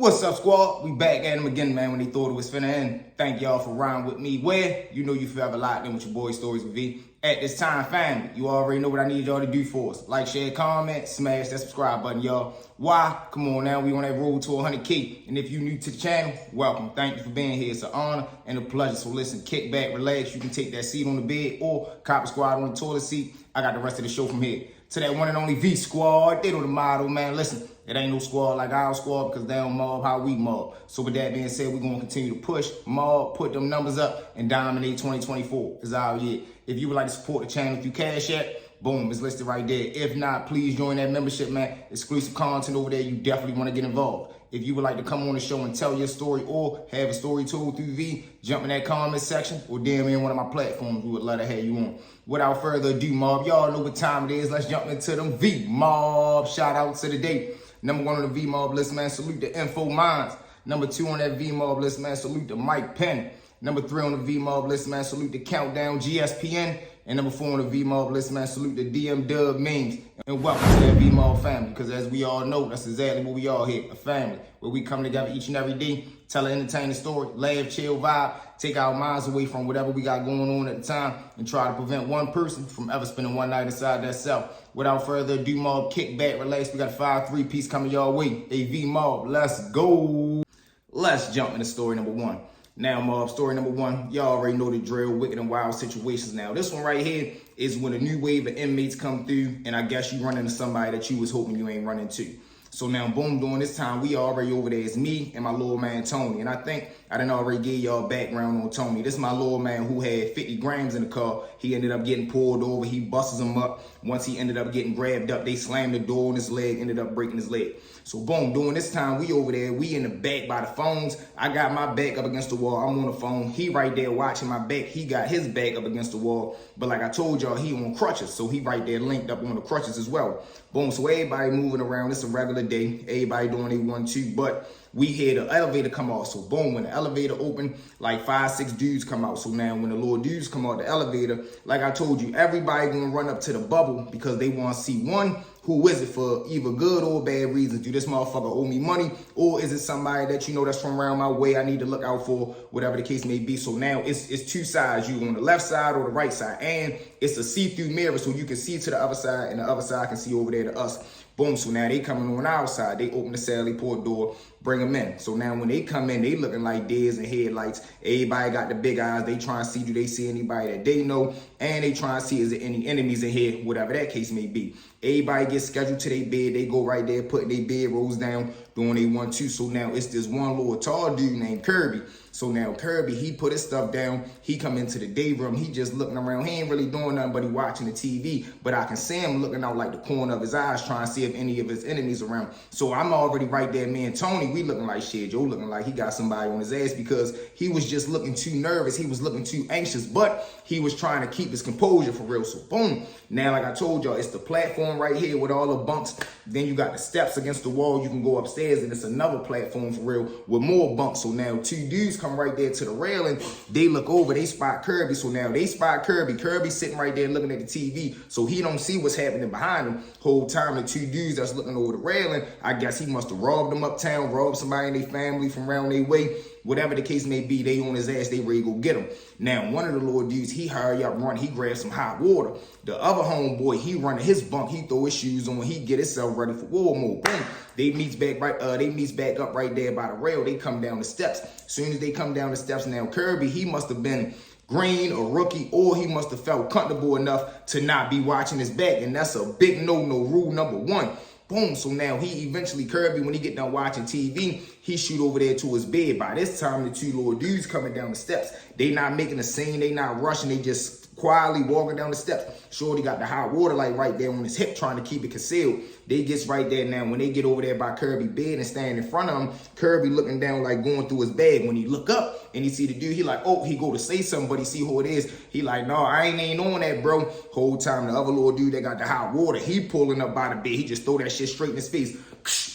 What's up, squad? We back at him again, man, when they thought it was finna end. Thank y'all for riding with me. Where you know you forever locked in with your boy Stories with V. At this time, family, you already know what I need y'all to do for us. Like, share, comment, smash that subscribe button, y'all. Why? Come on now, we on that road to 100K. And if you new to the channel, welcome. Thank you for being here. It's an honor and a pleasure. So listen, kick back, relax. You can take that seat on the bed or cop a squad on the toilet seat. I got the rest of the show from here. To that one and only V squad, they know the motto, man. Listen, it ain't no squad like our squad because they don't mob how we mob. So with that being said, we're going to continue to push, mob, put them numbers up, and dominate 2024. It's our year. If you would like to support the channel through Cash App, boom, it's listed right there. If not, please join that membership, man. Exclusive content over there. You definitely want to get involved. If you would like to come on the show and tell your story or have a story told through V, jump in that comment section or DM me on one of my platforms. We would love to have you on. Without further ado, mob, y'all know what time it is. Let's jump into them V mob shout outs to the day. Number 1 on the V mob list, man, salute the Info Minds. Number 2 on that V mob list, man, salute the Mike Penn. Number 3 on the V mob list, man, salute the Countdown GSPN. And number 4 on the V mob list, man, salute the DM Dub Memes. And welcome to that V mob family, because as we all know, that's exactly what we are here, a family, where we come together each and every day, tell an entertaining story, laugh, chill, vibe, take our minds away from whatever we got going on at the time, and try to prevent one person from ever spending one night inside that cell. Without further ado, mob, kick back, relax. We got a 5-3 piece coming y'all way. A V mob, let's go. Let's jump into story number 1. Now, mob, story number 1, y'all already know the drill, wicked and wild situations. Now, this one right here is when a new wave of inmates come through, and I guess you run into somebody that you was hoping you ain't run into. So now, boom, during this time, we already over there. It's me and my little man, Tony. And I think I done already gave y'all background on Tony. This is my little man who had 50 grams in the car. He ended up getting pulled over. He busts him up. Once he ended up getting grabbed up, they slammed the door on his leg, ended up breaking his leg. So boom, during this time, we over there. We in the back by the phones. I got my back up against the wall. I'm on the phone. He right there watching my back. He got his back up against the wall. But like I told y'all, he on crutches. So he right there linked up on the crutches as well. Boom, so everybody moving around. It's a regular day. Everybody doing they 1-2, but we hear the elevator come out. So boom, when the elevator open, like 5-6 dudes come out. So now when the little dudes come out the elevator, like I told you, everybody gonna run up to the bubble because they want to see one, who is it for either good or bad reasons. Do this motherfucker owe me money, or is it somebody that you know that's from around my way I need to look out for, whatever the case may be. So now it's two sides, you on the left side or the right side, and it's a see-through mirror so you can see to the other side and the other side can see over there to us. Boom, so now they coming on our side. They open the Sally Port door, bring them in. So now when they come in, they looking like deers and headlights. Everybody got the big eyes. They trying to see, do they see anybody that they know? And they trying to see, is there any enemies in here, whatever that case may be. Everybody gets scheduled to their bed. They go right there, putting their bed rolls down, doing they 1-2. So now it's this one little tall dude named Kirby. So now Kirby, he put his stuff down. He come into the day room. He just looking around. He ain't really doing nothing, but he watching the TV. But I can see him looking out like the corner of his eyes, trying to see if any of his enemies around. So I'm already right there. Me and Tony, we looking like shit. Joe looking like he got somebody on his ass because he was just looking too nervous. He was looking too anxious, but he was trying to keep his composure for real. So boom. Now, like I told y'all, it's the platform right here with all the bumps. Then you got the steps against the wall. You can go upstairs, and it's another platform for real with more bumps. So now 2 dudes come right there to the railing. They look over, they spot Kirby. So now they spot Kirby. Kirby sitting right there looking at the TV. So he don't see what's happening behind him. Whole time the 2 dudes that's looking over the railing, I guess he must have robbed them uptown, robbed somebody in their family from around their way. Whatever the case may be, they on his ass, they ready to go get him. Now, one of the little dudes, he hurry up, run, he grabs some hot water. The other homeboy, he running his bunk, he throw his shoes on, he get himself ready for war mode. Boom. They meets back up right there by the rail. They come down the steps. As soon as they come down the steps, now Kirby, he must have been green or rookie, or he must have felt comfortable enough to not be watching his back. And that's a big no-no, rule number 1. Boom, so now he eventually, Kirby, when he get done watching TV, he shoot over there to his bed. By this time, the 2 little dudes coming down the steps. They not making a scene, they not rushing, they just quietly walking down the steps. Shorty got the hot water light right there on his hip, trying to keep it concealed. They gets right there now. When they get over there by Kirby's bed and stand in front of him, Kirby looking down like going through his bag. When he look up and he see the dude, he like, oh, he go to say something, but he see who it is. He like, no, I ain't on that, bro. Whole time the other little dude that got the hot water, he pulling up by the bed. He just throw that shit straight in his face.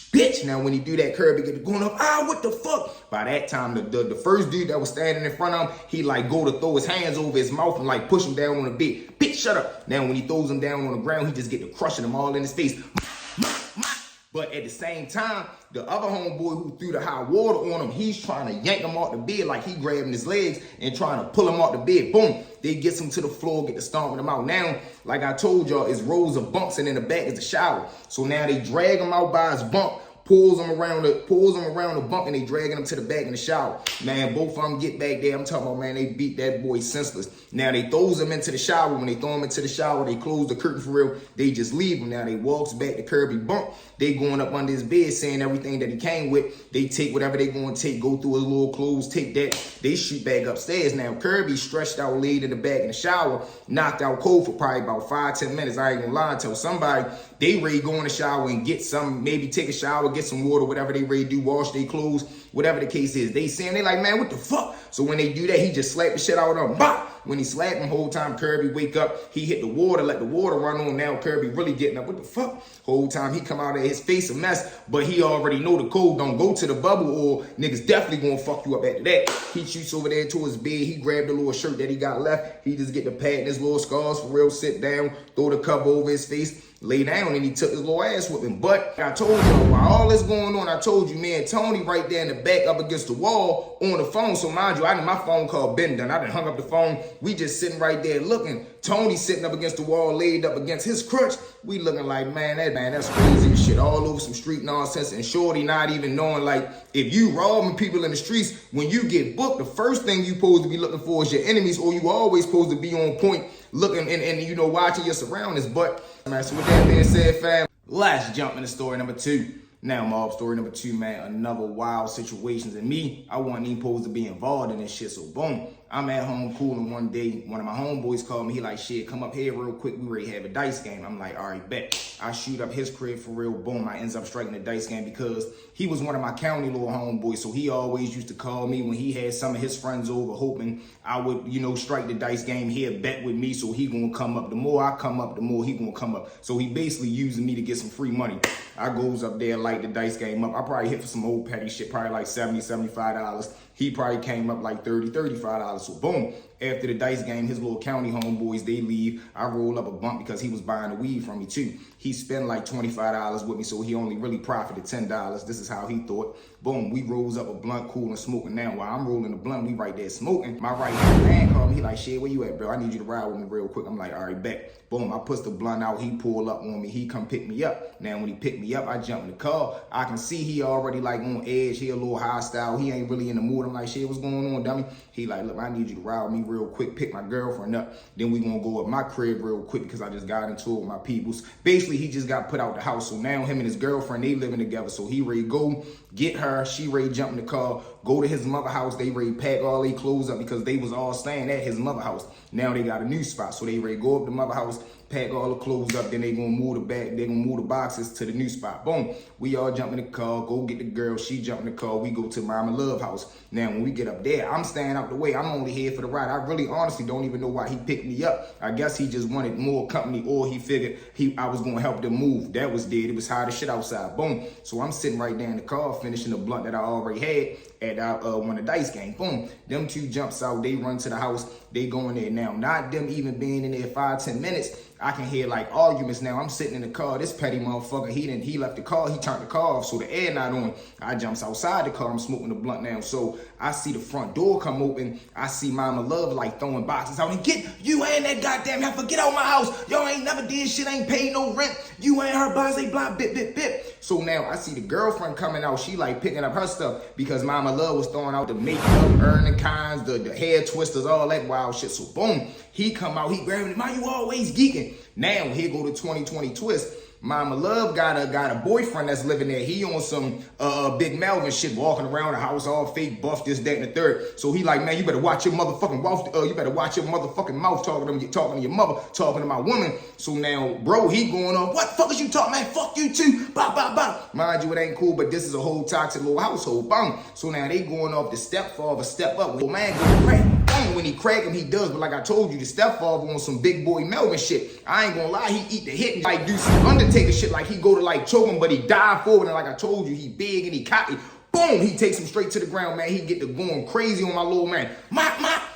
Bitch. Now, when he do that, Kirby get to going up. What the fuck? By that time, the first dude that was standing in front of him, he like go to throw his hands over his mouth and like push him down on the bed. Bitch, shut up. Now, when he throws him down on the ground, he just get to crushing them all in his face. But at the same time, the other homeboy who threw the hot water on him, he's trying to yank him off the bed like he grabbing his legs and trying to pull him off the bed. Boom. They gets him to the floor, get to stomping him out. Now, like I told y'all, it's rows of bunks and in the back is the shower. So now they drag him out by his bunk, pulls him around the bunk, and they dragging him to the back in the shower. Man, both of them get back there. I'm talking about, man, they beat that boy senseless. Now they throws him into the shower. When they throw him into the shower, they close the curtain for real. They just leave him. Now they walks back to Kirby bunk. They going up under his bed saying everything that he came with. They take whatever they going to take, go through his little clothes, take that. They shoot back upstairs. Now Kirby stretched out, laid in the back in the shower, knocked out cold for probably about 5-10 minutes. I ain't gonna lie, tell somebody they ready to go in the shower and get some, maybe take a shower, get some water, whatever they ready to do, wash their clothes, whatever the case is. They saying, they like, man, what the fuck? So when they do that, he just slapped the shit out of them. Bop! When he slapped him, whole time Kirby wake up, he hit the water, let the water run on. Now Kirby really getting up. What the fuck? Whole time he come out of his face a mess, but he already know the code. Don't go to the bubble or niggas definitely gonna fuck you up after that. He shoots over there to his bed. He grabbed the little shirt that he got left. He just get the pad and his little scars for real, sit down, throw the cover over his face, lay down, and he took his little ass whipping. But I told y'all, while all this going on, I told you, man, Tony right there in the back up against the wall on the phone. So mind you, I did my phone call been done. I done hung up the phone. We just sitting right there looking. Tony sitting up against the wall, laid up against his crutch. We looking like, man, that's crazy as shit. All over some street nonsense. And Shorty not even knowing, like, if you robbing people in the streets, when you get booked, the first thing you supposed to be looking for is your enemies, or you always supposed to be on point looking and you know, watching your surroundings. But, man, so with that being said, fam, let's jump into story number 2. Now, mob story number 2, man, another wild situations. And me, I wasn't even supposed to be involved in this shit. So, boom, I'm at home cooling one day. One of my homeboys called me. He like, shit, come up here real quick. We ready to have a dice game. I'm like, all right, bet. I shoot up his crib for real. Boom, I ends up striking the dice game because he was one of my county little homeboys. So he always used to call me when he had some of his friends over, hoping I would, you know, strike the dice game. He'd bet with me, so he gonna come up. The more I come up, the more he gonna come up. So he basically using me to get some free money. I goes up there, light the dice game up. I probably hit for some old petty shit, probably like $70, $75. He probably came up like $30, $35. So boom, after the dice game, his little county homeboys, they leave. I roll up a bump because he was buying the weed from me too. He spent like $25 with me, so he only really profited $10. This is how he thought. Boom, we rolls up a blunt, cool and smoking. Now while I'm rolling the blunt, we right there smoking. My right hand man called me. He like, shit, where you at, bro? I need you to ride with me real quick. I'm like, all right, bet. Boom, I push the blunt out. He pull up on me. He come pick me up. Now when he picked me up, I jump in the car. I can see he already like on edge. He a little hostile. He ain't really in the mood. I'm like, shit, what's going on, dummy? He like, look, I need you to ride with me real quick. Pick my girlfriend up. Then we gonna go up my crib real quick because I just got into it with my peoples. Basically, he just got put out the house. So now him and his girlfriend, they living together. So he ready to go get her. She ready to jump in the car, go to his mother house. They ready to pack all their clothes up because they was all staying at his mother house. Now they got a new spot. So they ready to go up to mother house, pack all the clothes up, then they gonna move the bag, they gonna move the boxes to the new spot. Boom. We all jump in the car, go get the girl, she jump in the car, we go to Mama Love house. Now when we get up there, I'm staying out the way. I'm only here for the ride. I really honestly don't even know why he picked me up. I guess he just wanted more company, or he figured I was gonna help them move. That was dead. It was hot as shit outside. Boom. So I'm sitting right there in the car, finishing the blunt that I already had at won the dice game. Boom. Them two jumps out, they run to the house, they go in there. Now, not them even being in there 5-10 minutes, I can hear like arguments. Now I'm sitting in the car. This petty motherfucker, he left the car. He turned the car off, so the air not on. I jumps outside the car. I'm smoking the blunt now. So I see the front door come open. I see Mama Love like throwing boxes out and get you ain't that goddamn heifer. Get out my house. Y'all ain't never did shit. Ain't paid no rent. You ain't her boss. They block bip bip bip. So now I see the girlfriend coming out. She like picking up her stuff because Mama Love was throwing out the makeup, earning cons, the hair twisters, all that wild shit. So boom, he come out. He grabbing it. Man, you always geeking. Now, here go the 2020 twist. Mama Love got a boyfriend that's living there. He on some Big Melvin shit, walking around the house all fake buff, this, that, and the third. So he like, man, you better watch your motherfucking mouth. You better watch your motherfucking mouth talking to your mother, talking to my woman. So now, bro, he going on, what the fuck is you talking, man? Fuck you too. Bop, bop, bop. Mind you, it ain't cool, but this is a whole toxic little household. Boom. So now they going off the stepfather, step up. Well, man, go crack. When he crack him, he does. But like I told you, the stepfather on some big boy Melvin shit. I ain't gonna lie, he eat the hit and like do some Undertaker shit. Like he go to like choke him, but he dive forward. And like I told you, he big and he cocky. Boom, he takes him straight to the ground, man. He get to going crazy on my little man.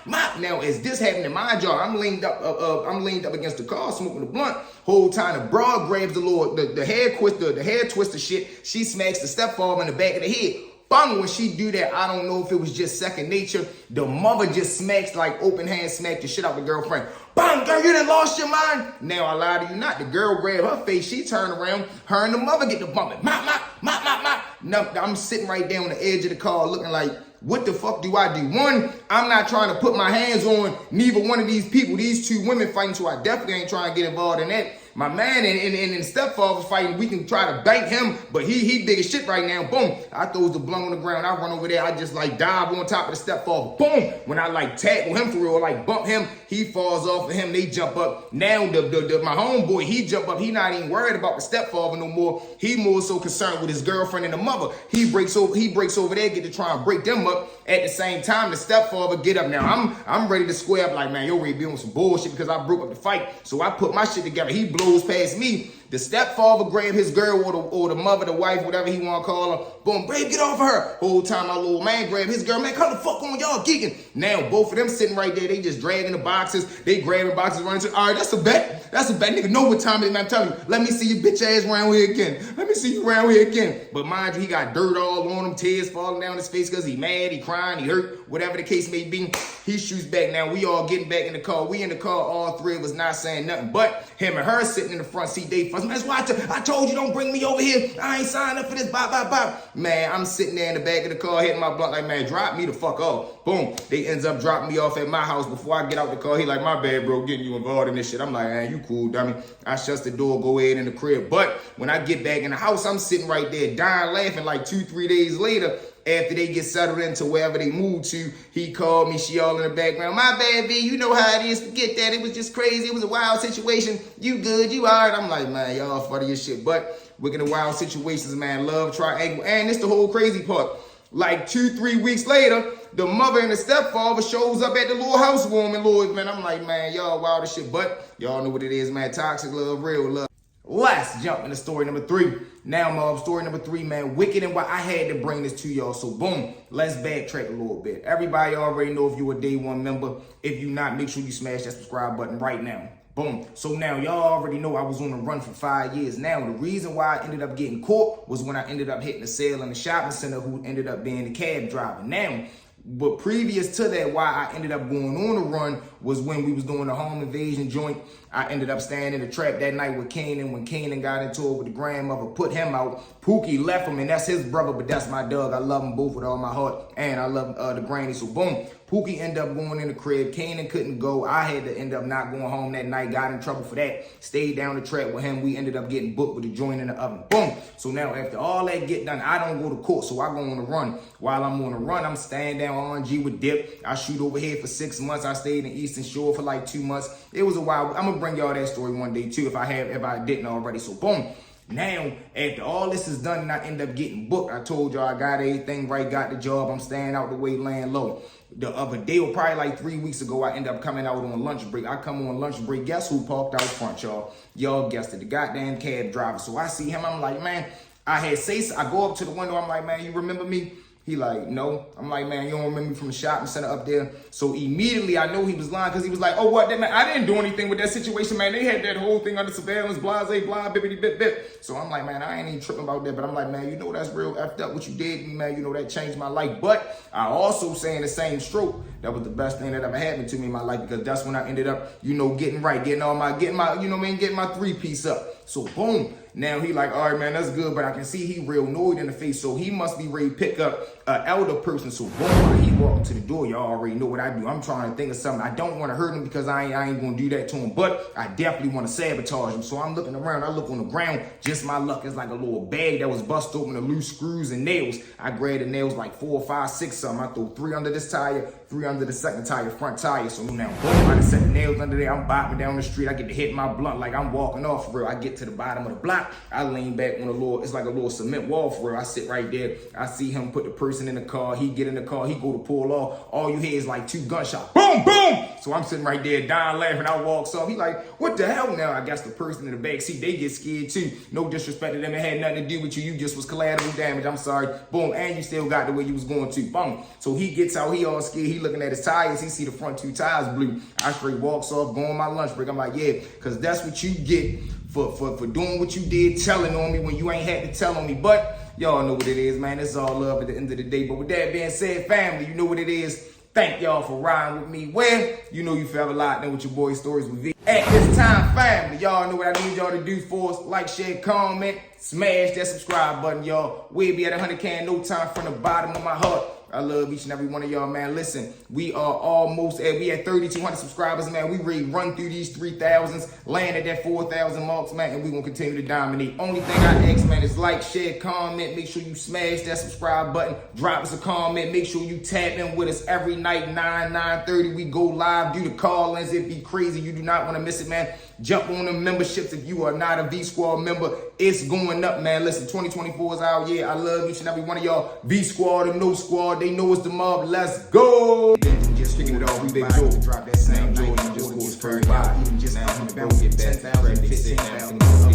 mop. Now, as this happening, mind y'all, I'm leaned up against the car, smoking the blunt. Whole time the broad grabs the hair twister shit. She smacks the stepfather in the back of the head. Bang, when she do that, I don't know if it was just second nature. The mother just smacks, like open hand smacked the shit out the girlfriend. Bang, girl, you done lost your mind. Now, I lie to you not. The girl grabbed her face. She turned around. Her and the mother get the bumping. Mop, mop, mop, mop, mop. No, I'm sitting right there on the edge of the car looking like, what the fuck do I do? One, I'm not trying to put my hands on neither one of these people. These two women fighting, so I definitely ain't trying to get involved in that. My man and stepfather fighting, we can try to bank him, but he big as shit right now. Boom. I throws the blunt on the ground. I run over there. I just like dive on top of the stepfather. Boom. When I like tackle him for real, like bump him, he falls off of him. They jump up. Now my homeboy, he jump up. He not even worried about the stepfather no more. He more so concerned with his girlfriend and the mother. He breaks over there, get to try and break them up. At the same time, the stepfather get up. Now I'm ready to square up like, man, yo, ready to be on some bullshit because I broke up the fight. So I put my shit together. He blows past me. The stepfather grab his girl or the mother, the wife, whatever he want to call her. Boom, babe, get off of her. Whole time my little man grab his girl. Man, come the fuck on, y'all geeking. Now both of them sitting right there. They just dragging the boxes. They grabbing boxes, running to. All right, that's a bet. That's a bet. Nigga know what time it is, man. I'm telling you. Let me see your bitch ass around here again. Let me see you around here again. But mind you, he got dirt all on him, tears falling down his face because he mad, he crying, he hurt, whatever the case may be. He shoots back. Now we all getting back in the car. We in the car, all three of us not saying nothing. But him and her sitting in the front seat, they fussing. That's why I told you don't bring me over here. I ain't signed up for this. Bop, bop, bop. Man, I'm sitting there in the back of the car hitting my blunt like, man, drop me the fuck off. Boom. They ends up dropping me off at my house before I get out the car. He like, my bad, bro, getting you involved in this shit. I'm like, man, you cool, dummy. I shuts the door, go ahead in the crib. But when I get back in the house, I'm sitting right there dying laughing like 2-3 days later. After they get settled into wherever they move to, he called me, she all in the background. My bad, B, you know how it is. Forget that. It was just crazy. It was a wild situation. You good, you all right. I'm like, man, y'all funny as shit. But we're in the wild situations, man. Love triangle. And it's the whole crazy part. Like 2-3 weeks later, the mother and the stepfather shows up at the little housewarming, Lord, man. I'm like, man, y'all wild as shit. But y'all know what it is, man. Toxic love, real love. Let's jump into story number 3. Now, Mob, story number 3, man. Wicked and why I had to bring this to y'all. So, boom, let's backtrack a little bit. Everybody already know if you a day one member. If you not, make sure you smash that subscribe button right now. Boom. So now y'all already know I was on the run for 5 years. Now, the reason why I ended up getting caught was when I ended up hitting a sale in the shopping center who ended up being the cab driver. Now, but previous to that, why I ended up going on the run was when we was doing the home invasion joint. I ended up staying in the trap that night with Kanan. When Kanan got into it with the grandmother, put him out. Pookie left him, and that's his brother, but that's my dog. I love them both with all my heart, and I love the granny. So boom, Pookie ended up going in the crib. Kanan couldn't go. I had to end up not going home that night. Got in trouble for that. Stayed down the trap with him. We ended up getting booked with the joint in the oven. Boom. So now after all that get done, I don't go to court, so I go on the run. While I'm on the run, I'm staying down RNG with Dip. I shoot over here for 6 months. I stayed in Eastern Shore for like 2 months. It was a while. I'm gonna bring y'all that story one day too if I didn't already. So boom. Now, after all this is done and I end up getting booked, I told y'all I got everything right, got the job. I'm staying out the way, laying low. The other day, or probably like 3 weeks ago, I end up coming out on lunch break. I come on lunch break. Guess who parked out front, y'all? Y'all guessed it, the goddamn cab driver. So I see him. I'm like, man, I go up to the window. I'm like, man, you remember me? He like, no. I'm like, man, you don't remember me from the shopping center up there? So immediately I know he was lying because he was like, oh, what? That man, I didn't do anything with that situation, man. They had that whole thing under surveillance, blase, blah, bippity, bip, bip. So I'm like, man, I ain't even tripping about that. But I'm like, man, you know that's real effed up what you did to me, man. You know that changed my life. But I also saying the same stroke. That was the best thing that ever happened to me in my life because that's when I ended up, you know, getting right, getting my 3-piece up. So boom. Now he like, all right, man, that's good, but I can see he real annoyed in the face, so he must be ready to pick up an elder person. So boom, when he walked to the door, y'all already know what I do. I'm trying to think of something. I don't want to hurt him because I ain't going to do that to him, but I definitely want to sabotage him. So I'm looking around. I look on the ground. Just my luck is like a little bag that was busted open of loose screws and nails. I grabbed the nails like 4, 5, 6 something. I threw 3 under this tire, 3 under the second tire, front tire. So now, boom, I just set the nails under there. I'm bopping down the street. I get to hit my blunt like I'm walking off for real. I get to the bottom of the block. I lean back on a little, it's like a little cement wall for real. I sit right there. I see him put the person in the car. He get in the car. He go to pull off. All you hear is like 2 gunshots. Boom, boom. So I'm sitting right there dying laughing. I walks off. He like, what the hell now? I guess the person in the back seat, they get scared too. No disrespect to them. It had nothing to do with you. You just was collateral damage. I'm sorry. Boom. And you still got the way you was going to. Boom. So he gets out. He all scared. He looking at his tires. He see the front 2 tires blue. I straight walks off, going on my lunch break. I'm like, yeah, because that's what you get for doing what you did, telling on me when you ain't had to tell on me. But y'all know what it is, man. It's all love at the end of the day. But with that being said, family, you know what it is. Thank y'all for riding with me. Well, you know you forever locked in with your boy Stories with V. At this time, family, y'all know what I need y'all to do for us. Like, share, comment, smash that subscribe button, y'all. We'll be at 100K in no time from the bottom of my heart. I love each and every one of y'all, man. Listen, we are almost at, we at 3,200 subscribers, man. We ready to run through these 3,000s, land at that 4,000 marks, man, and we gonna continue to dominate. Only thing I ask, man, is like, share, comment. Make sure you smash that subscribe button. Drop us a comment. Make sure you tap in with us every night, 9:30. We go live, do the call-ins. It'd be crazy. You do not want to miss it, man. Jump on the memberships if you are not a V-Squad member. It's going up, man. Listen, 2024 is our year. I love each and every one of y'all. V-Squad or no squad, they know it's the mob. Let's go. Just kicking it off. We big Joe. Drop that same Joe. Just go as first. Even just now, I'm about to get 10,000, 15,000.